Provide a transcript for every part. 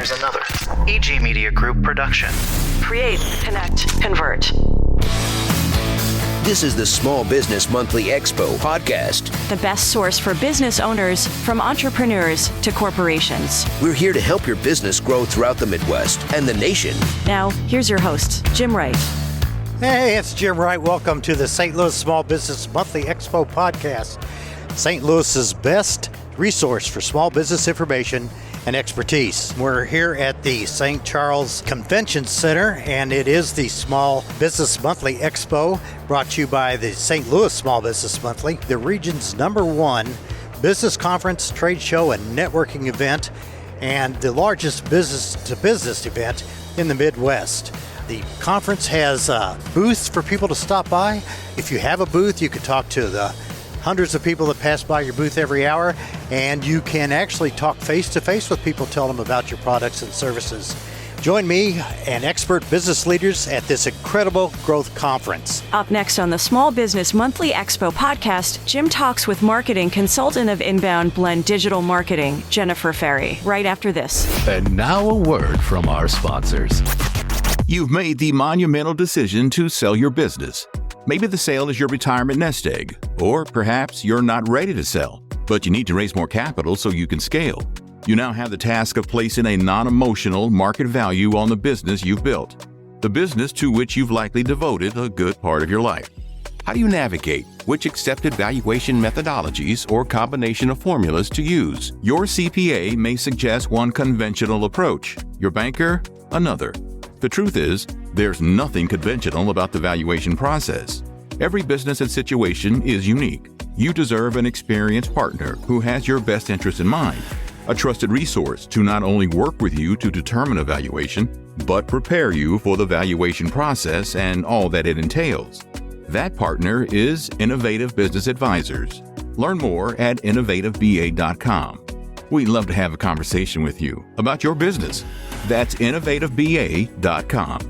Here's another EG Media Group production. Create, connect, convert. This is the Small Business Monthly Expo podcast. The best source for business owners, from entrepreneurs to corporations. We're here to help your business grow throughout the Midwest and the nation. Now, here's your host, Jim Wright. Hey, it's Jim Wright. Welcome to the St. Louis Small Business Monthly Expo podcast. St. Louis's best resource for small business information and expertise. We're here at the St. Charles Convention Center, and it is the Small Business Monthly Expo, brought to you by the St. Louis Small Business Monthly, the region's #1 business conference, trade show, and networking event, and the largest business-to-business event in the Midwest. The conference has booths for people to stop by. If you have a booth, you can talk to the hundreds of people that pass by your booth every hour, and you can actually talk face-to-face with people, tell them about your products and services. Join me and expert business leaders at this incredible growth conference. Up next on the Small Business Monthly Expo podcast, Jim talks with marketing consultant of Inbound Blend Digital Marketing, Jennifer Ferry, right after this. And now a word from our sponsors. You've made the monumental decision to sell your business. Maybe the sale is your retirement nest egg, or perhaps you're not ready to sell, but you need to raise more capital so you can scale. You now have the task of placing a non-emotional market value on the business you've built, the business to which you've likely devoted a good part of your life. How do you navigate which accepted valuation methodologies or combination of formulas to use? Your CPA may suggest one conventional approach, your banker another. The truth is, there's nothing conventional about the valuation process. Every business and situation is unique. You deserve an experienced partner who has your best interest in mind, a trusted resource to not only work with you to determine a valuation, but prepare you for the valuation process and all that it entails. That partner is Innovative Business Advisors. Learn more at innovativeba.com. We'd love to have a conversation with you about your business. That's innovativeba.com.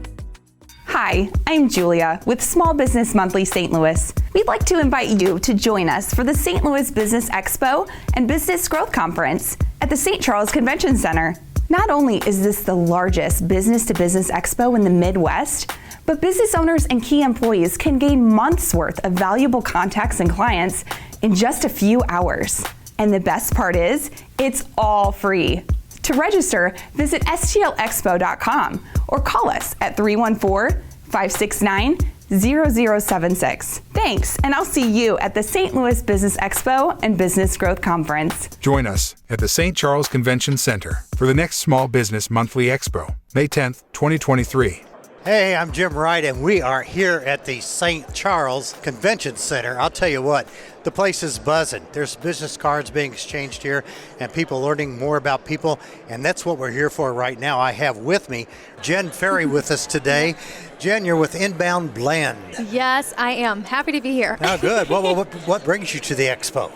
Hi, I'm Julia with Small Business Monthly St. Louis. We'd like to invite you to join us for the St. Louis Business Expo and Business Growth Conference at the St. Charles Convention Center. Not only is this the largest business-to-business expo in the Midwest, but business owners and key employees can gain months' worth of valuable contacts and clients in just a few hours. And the best part is, it's all free. To register, visit stlexpo.com or call us at 314-569-0076. Thanks, and I'll see you at the St. Louis Business Expo and Business Growth Conference. Join us at the St. Charles Convention Center for the next Small Business Monthly Expo, May 10th, 2023. Hey, I'm Jim Wright, and we are here at the St. Charles Convention Center. I'll tell you what, the place is buzzing. There's business cards being exchanged here and people learning more about people, and that's what we're here for right now. I have with me Jen Ferry with us today. Jen, you're with Inbound Blend. Yes, I am. Happy to be here. Oh, good. Well, what brings you to the expo?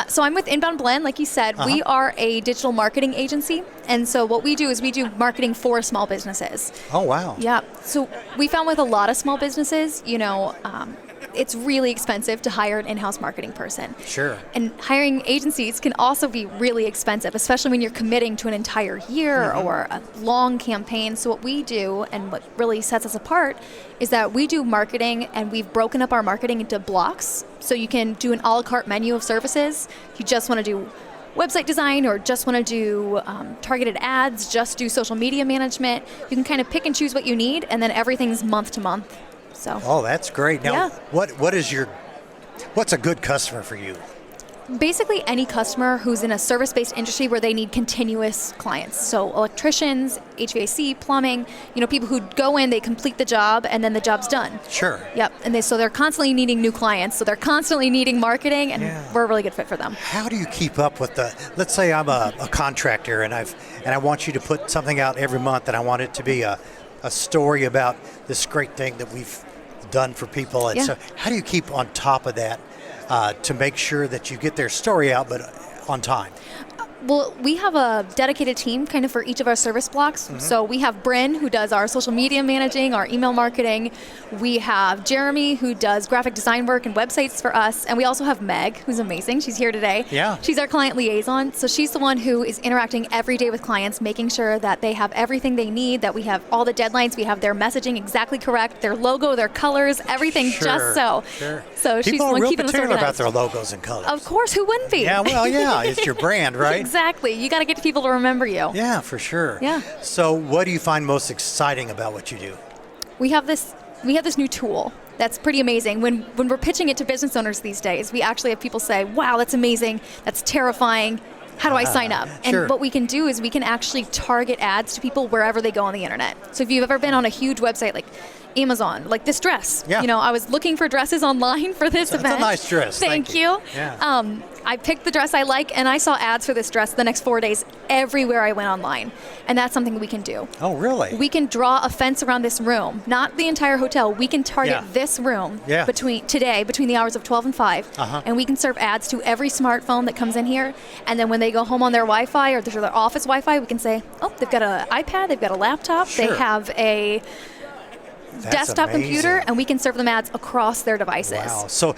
So I'm with Inbound Blend, like you said. We are a digital marketing agency, and so what we do is we do marketing for small businesses. Oh, wow. Yeah. So we found with a lot of small businesses, it's really expensive to hire an in-house marketing person. Sure. And hiring agencies can also be really expensive, especially when you're committing to an entire year or a long campaign. So what we do, and what really sets us apart, is that we do marketing, and we've broken up our marketing into blocks. So you can do an a la carte menu of services. If you just want to do website design or just want to do targeted ads, just do social media management, you can kind of pick and choose what you need, and then everything's month to month. So. Oh, that's great. Now, yeah. what's a good customer for you? Basically any customer who's in a service-based industry where they need continuous clients. So electricians, HVAC, plumbing, people who go in, they complete the job, and then the job's done. Sure. Yep. And they're constantly needing new clients. So they're constantly needing marketing, and we're a really good fit for them. How do you keep up with let's say I'm a contractor, and I want you to put something out every month, and I want it to be a story about this great thing that we've done for people. And so how do you keep on top of that to make sure that you get their story out, but on time? Well, we have a dedicated team kind of for each of our service blocks. So we have Bryn, who does our social media managing, our email marketing. We have Jeremy, who does graphic design work and websites for us. And we also have Meg, who's amazing. She's here today. Yeah. She's our client liaison. So she's the one who is interacting every day with clients, making sure that they have everything they need, that we have all the deadlines, we have their messaging exactly correct, their logo, their colors, everything just so. Sure. So she's the People are one real keeping us particular organized. about their logos and colors. Of course, who wouldn't be? Yeah, well, yeah, it's your brand, right? Exactly. You got to get people to remember you. Yeah, for sure. Yeah. So what do you find most exciting about what you do? We have this new tool that's pretty amazing. When we're pitching it to business owners these days, we actually have people say, "Wow, that's amazing. That's terrifying. How do I sign up?" Sure. And what we can do is we can actually target ads to people wherever they go on the internet. So if you've ever been on a huge website like Amazon, like this dress. Yeah. You know, I was looking for dresses online for this event. It's a nice dress. Thank you. Yeah. I picked the dress I like, and I saw ads for this dress the next 4 days everywhere I went online. And that's something we can do. Oh, really? We can draw a fence around this room, not the entire hotel. We can target this room between the hours of 12 and 5. And we can serve ads to every smartphone that comes in here. And then when they go home on their Wi-Fi or their office Wi-Fi, we can say, oh, they've got an iPad, they've got a laptop, Sure. they have a desktop computer, and we can serve them ads across their devices. Wow. So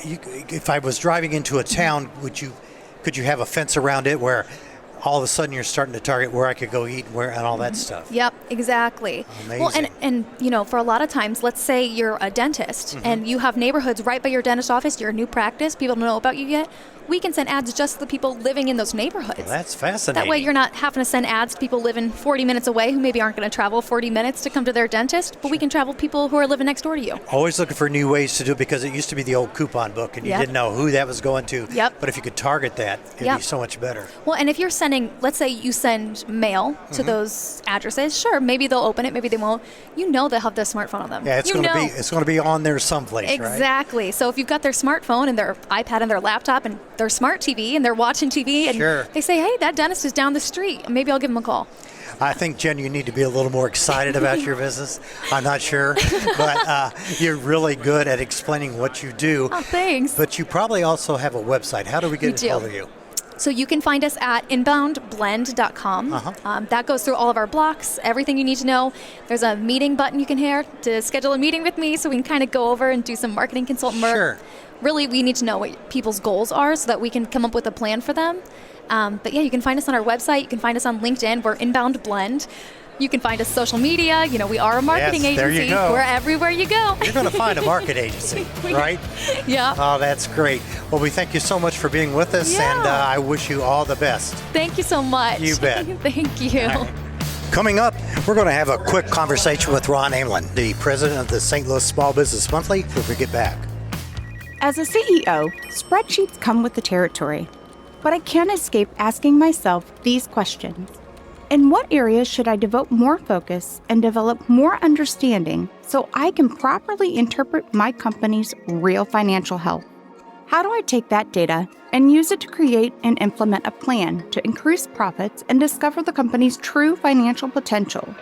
if I was driving into a town, could you have a fence around it where all of a sudden you're starting to target where I could go eat and all that stuff? Yep, exactly. Amazing. Well, and you know, for a lot of times, let's say you're a dentist and you have neighborhoods right by your dentist office, you're a new practice, people don't know about you yet. We can send ads just to the people living in those neighborhoods. Well, that's fascinating. That way you're not having to send ads to people living 40 minutes away who maybe aren't going to travel 40 minutes to come to their dentist, but we can travel people who are living next door to you. Always looking for new ways to do it, because it used to be the old coupon book and you didn't know who that was going to. Yep. But if you could target that, it'd be so much better. Well, and if you're sending, let's say you send mail to those addresses, sure, maybe they'll open it, maybe they won't. You know they'll have their smartphone on them. Yeah, it's going to be on there someplace, right? Exactly. So if you've got their smartphone and their iPad and their laptop and their smart TV and they're watching TV and they say, hey, that dentist is down the street, maybe I'll give them a call. I think, Jen, you need to be a little more excited about your business. I'm not sure, but you're really good at explaining what you do. Oh, thanks. But you probably also have a website. How do we get a hold of you? So you can find us at inboundblend.com. That goes through all of our blocks, everything you need to know. There's a meeting button you can hit to schedule a meeting with me so we can kind of go over and do some marketing consultant work. Sure. Really, we need to know what people's goals are so that we can come up with a plan for them. But yeah, you can find us on our website. You can find us on LinkedIn. We're Inbound Blend. You can find us social media. You know, we are a marketing agency. There you go. We're everywhere you go. You're going to find a market agency, right? Yeah. Oh, that's great. Well, we thank you so much for being with us, and I wish you all the best. Thank you so much. You bet. Thank you. Coming up, we're going to have a quick conversation with Ron Amlin, the president of the St. Louis Small Business Monthly, when we get back. As a CEO, spreadsheets come with the territory, but I can't escape asking myself these questions. In what areas should I devote more focus and develop more understanding so I can properly interpret my company's real financial health? How do I take that data and use it to create and implement a plan to increase profits and discover the company's true financial potential?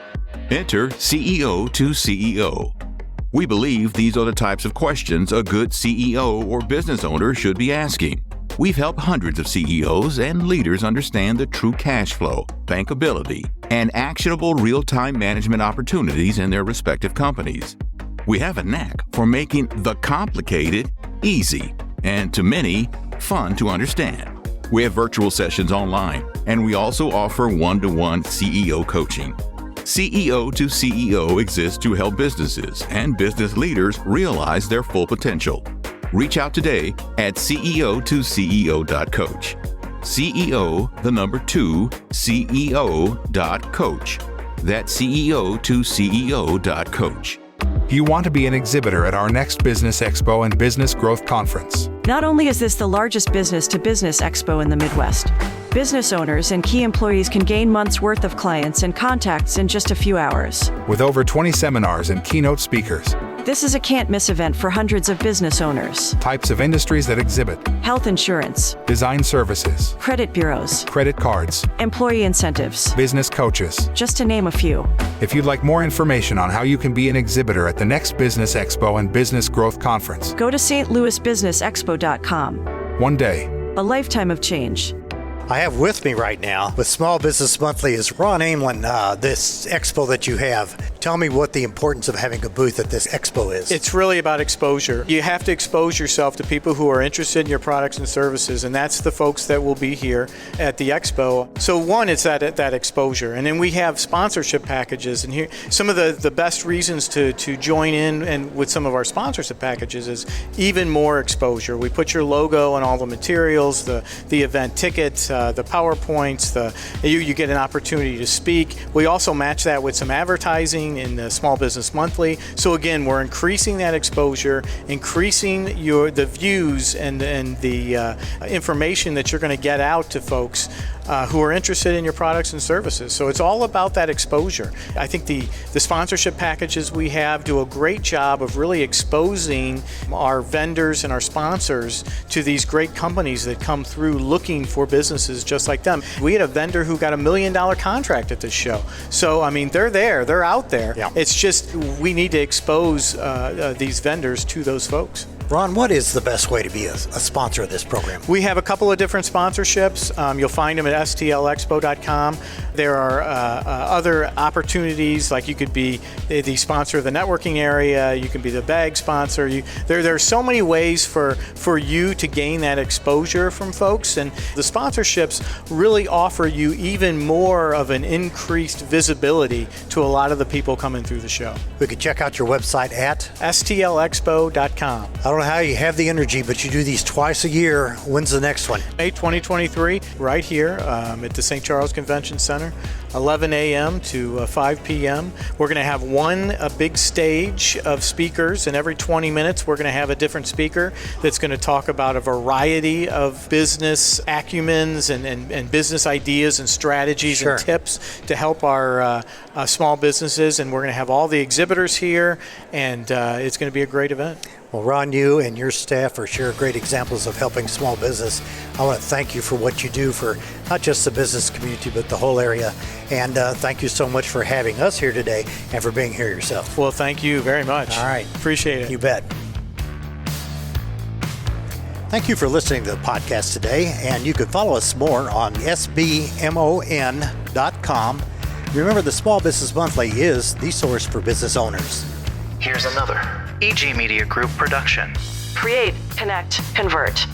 Enter CEO to CEO. We believe these are the types of questions a good CEO or business owner should be asking. We've helped hundreds of CEOs and leaders understand the true cash flow, bankability, and actionable real-time management opportunities in their respective companies. We have a knack for making the complicated easy, and to many, fun to understand. We have virtual sessions online, and we also offer one-to-one CEO coaching. CEO to CEO exists to help businesses and business leaders realize their full potential. Reach out today at ceo2ceo.coach. CEO, the number 2, CEO.coach. That's ceo2ceo.coach. You want to be an exhibitor at our next Business Expo and Business Growth Conference. Not only is this the largest business-to-business expo in the Midwest, business owners and key employees can gain months' worth of clients and contacts in just a few hours. With over 20 seminars and keynote speakers. This is a can't-miss event for hundreds of business owners. Types of industries that exhibit. Health insurance. Design services. Credit bureaus. Credit cards. Employee incentives. Business coaches. Just to name a few. If you'd like more information on how you can be an exhibitor at the next Business Expo and Business Growth Conference, go to stlouisbusinessexpo.com. One day. A lifetime of change. I have with me right now with Small Business Monthly is Ron Amelin, this expo that you have. Tell me what the importance of having a booth at this expo is. It's really about exposure. You have to expose yourself to people who are interested in your products and services, and that's the folks that will be here at the expo. So one, it's that exposure. And then we have sponsorship packages, and here some of the best reasons to join in and with some of our sponsorship packages is even more exposure. We put your logo on all the materials, the event tickets, the PowerPoints, you get an opportunity to speak. We also match that with some advertising in the Small Business Monthly. So again, we're increasing that exposure, increasing the views and the information that you're going to get out to folks who are interested in your products and services. So it's all about that exposure. I think the sponsorship packages we have do a great job of really exposing our vendors and our sponsors to these great companies that come through looking for businesses just like them. We had a vendor who got $1 million contract at this show. So, I mean, they're there, they're out there. Yeah. It's just we need to expose these vendors to those folks. Ron, what is the best way to be a sponsor of this program? We have a couple of different sponsorships. You'll find them at stlexpo.com. There are other opportunities, like you could be the sponsor of the networking area, you can be the bag sponsor. There are so many ways for you to gain that exposure from folks, and the sponsorships really offer you even more of an increased visibility to a lot of the people coming through the show. We could check out your website at stlexpo.com. I don't know how you have the energy, but you do these twice a year. When's the next one? May 2023, right here at the St. Charles Convention Center, 11 a.m. to 5 p.m. We're going to have a big stage of speakers, and every 20 minutes we're going to have a different speaker that's going to talk about a variety of business acumens and business ideas and strategies and tips to help our small businesses. And we're going to have all the exhibitors here, and it's going to be a great event. Well, Ron, you and your staff are sure great examples of helping small business. I want to thank you for what you do for not just the business community, but the whole area. And thank you so much for having us here today and for being here yourself. Well, thank you very much. All right. Appreciate it. You bet. Thank you for listening to the podcast today. And you can follow us more on sbmon.com. Remember, the Small Business Monthly is the source for business owners. Here's another EG Media Group production. Create, connect, convert.